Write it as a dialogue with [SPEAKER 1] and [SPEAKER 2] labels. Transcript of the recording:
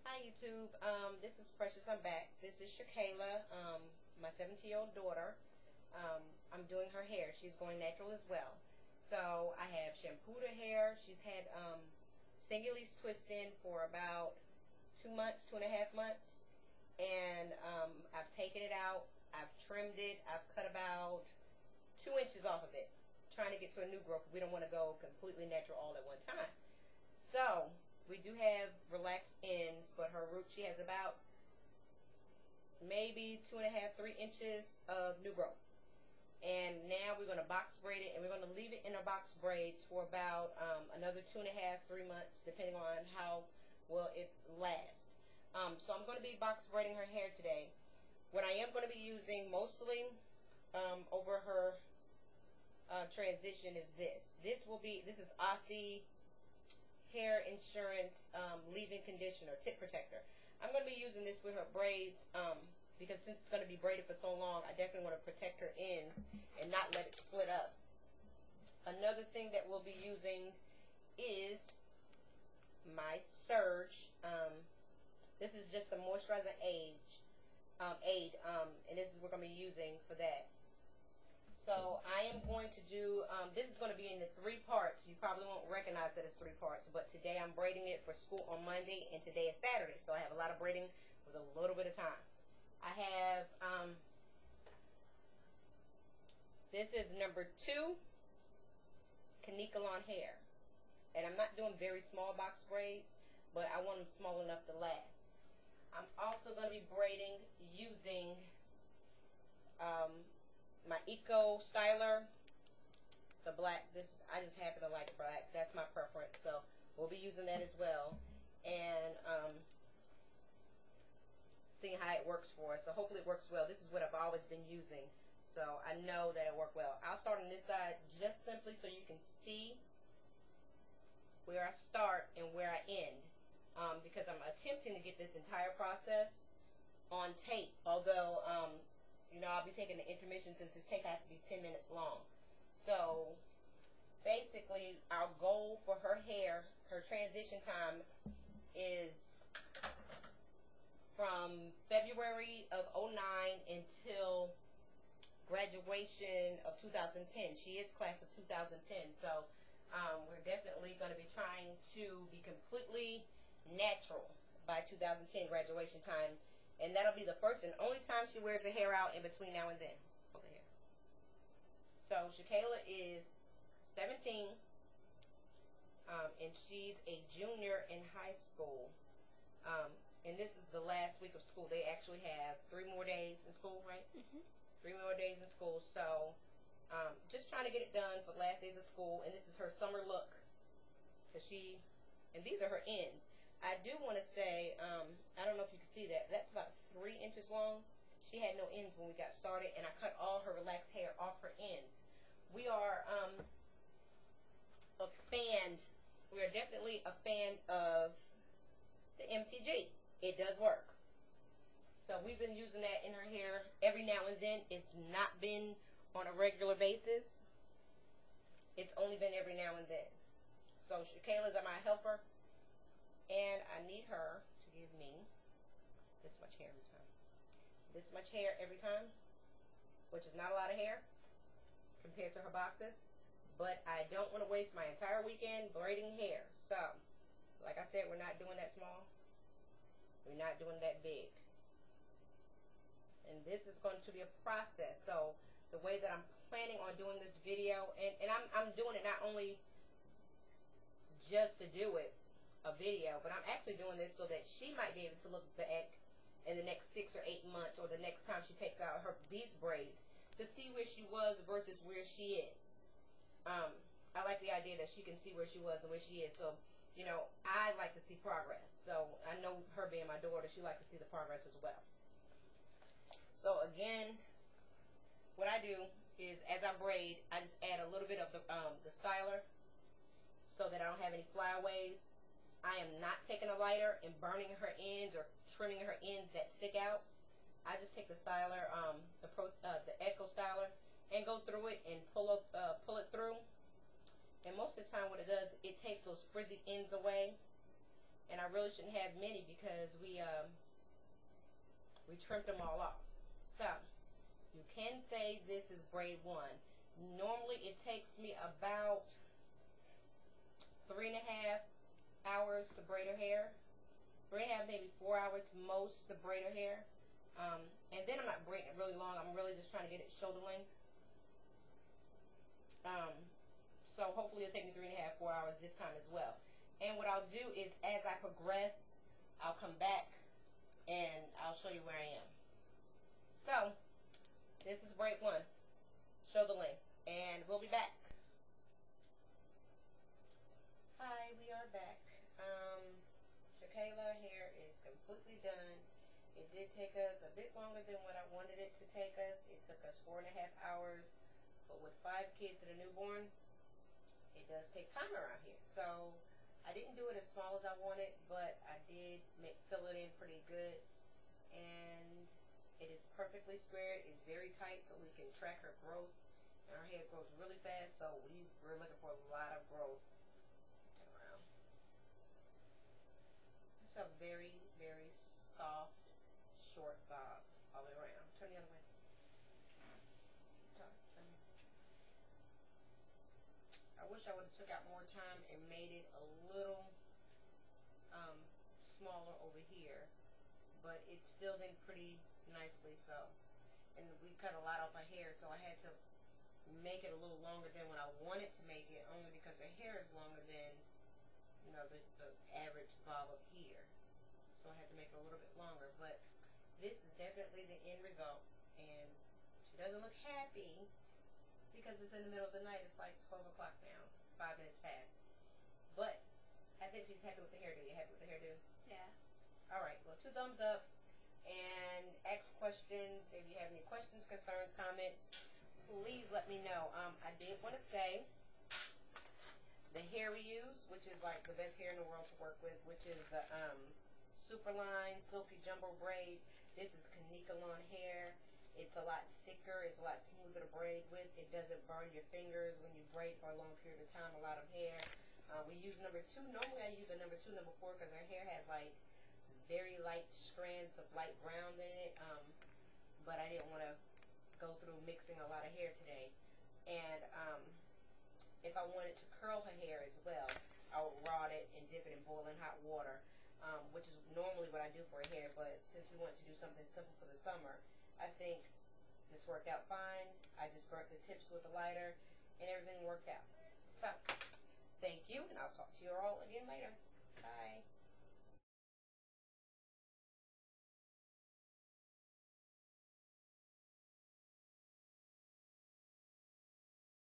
[SPEAKER 1] Hi YouTube, this is Precious. I'm back. This is Shakiela, my 17-year-old daughter. I'm doing her hair. She's going natural as well. So I have shampooed her hair. She's had singularly twisting for about 2 months, 2.5 months, and I've taken it out. I've trimmed it. I've cut about 2 inches off of it, trying to get to a new growth. We don't want to go completely natural all at one time. So we do have relaxed ends, but her root, she has about maybe 2.5, 3 inches of new growth. And now we're going to box braid it, and we're going to leave it in our box braids for about another 2.5, 3 months, depending on how well it lasts. So I'm going to be box braiding her hair today. What I am going to be using mostly over her transition is this. This is Aussie Hair Insurance leave-in conditioner, tip protector. I'm going to be using this with her braids because since it's going to be braided for so long, I definitely want to protect her ends and not let it split up. Another thing that we'll be using is my Surge. This is just a moisturizing aid, and this is what we're going to be using for that. So I am going to do, this is going to be in the 3 parts. You probably won't recognize that it's 3 parts, but today I'm braiding it for school on Monday, and today is Saturday. So I have a lot of braiding with a little bit of time. I have, this is number 2, Canicolon hair. And I'm not doing very small box braids, but I want them small enough to last. I'm also going to be braiding using my Eco Styler, the black. I just happen to like black. That's my preference, so we'll be using that as well, and seeing how it works for us. So hopefully it works well. This is what I've always been using, so I know that it worked well. I'll start on this side just simply so you can see where I start and where I end, because I'm attempting to get this entire process on tape, although you know, I'll be taking the intermission since this tape has to be 10 minutes long. So basically our goal for her hair, her transition time, is from February of '09 until graduation of 2010. She is class of 2010, so we're definitely going to be trying to be completely natural by 2010 graduation time. And that'll be the first and only time she wears her hair out in between now and then. Hold it here. So Shakiela is 17, and she's a junior in high school. And this is the last week of school. They actually have 3 more days in school, right? Mm-hmm. 3 more days in school. So just trying to get it done for the last days of school. And this is her summer look. And these are her ends. I do want to say, I don't know if you can see that. That's about 3 inches long. She had no ends when we got started, and I cut all her relaxed hair off her ends. We are we are definitely a fan of the MTG. It does work. So we've been using that in her hair every now and then. It's not been on a regular basis. It's only been every now and then. So Shakiela's my helper. And I need her to give me this much hair every time. This much hair every time, which is not a lot of hair compared to her boxes. But I don't want to waste my entire weekend braiding hair. So, like I said, we're not doing that small. We're not doing that big. And this is going to be a process. So, the way that I'm planning on doing this video, and I'm doing it not only just to do it, a video, but I'm actually doing this so that she might be able to look back in the next 6 or 8 months, or the next time she takes out these braids, to see where she was versus where she is. I like the idea that she can see where she was and where she is. So, you know, I like to see progress. So I know her being my daughter, she likes to see the progress as well. So again, what I do is, as I braid, I just add a little bit of the styler so that I don't have any flyaways. I am not taking a lighter and burning her ends or trimming her ends that stick out. I just take the styler, the Eco Styler, and go through it and pull it through. And most of the time what it does, it takes those frizzy ends away. and I really shouldn't have many because we trimmed them all off. So you can say this is braid 1. Normally it takes me about 3.5 hours to braid her hair. 3.5, maybe 4 hours most to braid her hair. And then I'm not braiding it really long. I'm really just trying to get it shoulder length. So hopefully it'll take me 3.5, 4 hours this time as well. And what I'll do is, as I progress, I'll come back and I'll show you where I am. So this is braid 1, shoulder length, and we'll be back. Hi, we are back. Shakiela hair is completely done. It did take us a bit longer than what I wanted it to take us. It took us 4.5 hours, but with 5 kids and a newborn, it does take time around here. So I didn't do it as small as I wanted, but I did fill it in pretty good, and it is perfectly squared. It's very tight, so we can track her growth. And our hair grows really fast, so we're looking for a lot of growth. Turn around. It's a very, very soft, short bob all the way around. Turn the other way. I wish I would have took out more time and made it a little smaller over here, but it's filled in pretty nicely. So, and we cut a lot off her hair, so I had to make it a little longer than what I wanted to make it, only because her hair is longer than, you know, the average bob up here. So I had to make it a little bit longer, but this is definitely the end result. And she doesn't look happy because it's in the middle of the night. It's like 12 o'clock now, 5 minutes past. But I think she's happy with the hairdo. You happy with the hairdo?
[SPEAKER 2] Yeah.
[SPEAKER 1] All right. Well, 2 thumbs up, and ask questions. If you have any questions, concerns, comments, please let me know. I did want to say the hair we use, which is like the best hair in the world to work with, which is the Superline Silky Jumbo Braid. This is Kanika Lawn hair. It's a lot thicker. It's a lot smoother to braid with. It doesn't burn your fingers when you braid for a long period of time, a lot of hair. We use number 2. Normally I use a number 2, number 4, because her hair has like very light strands of light brown in it. But I didn't want to go through mixing a lot of hair today. And if I wanted to curl her hair as well, I would rod it and dip it in boiling hot water, which is normally what I do for her hair. But since we want to do something simple for the summer, I think this worked out fine. I just burnt the tips with a lighter, and everything worked out. So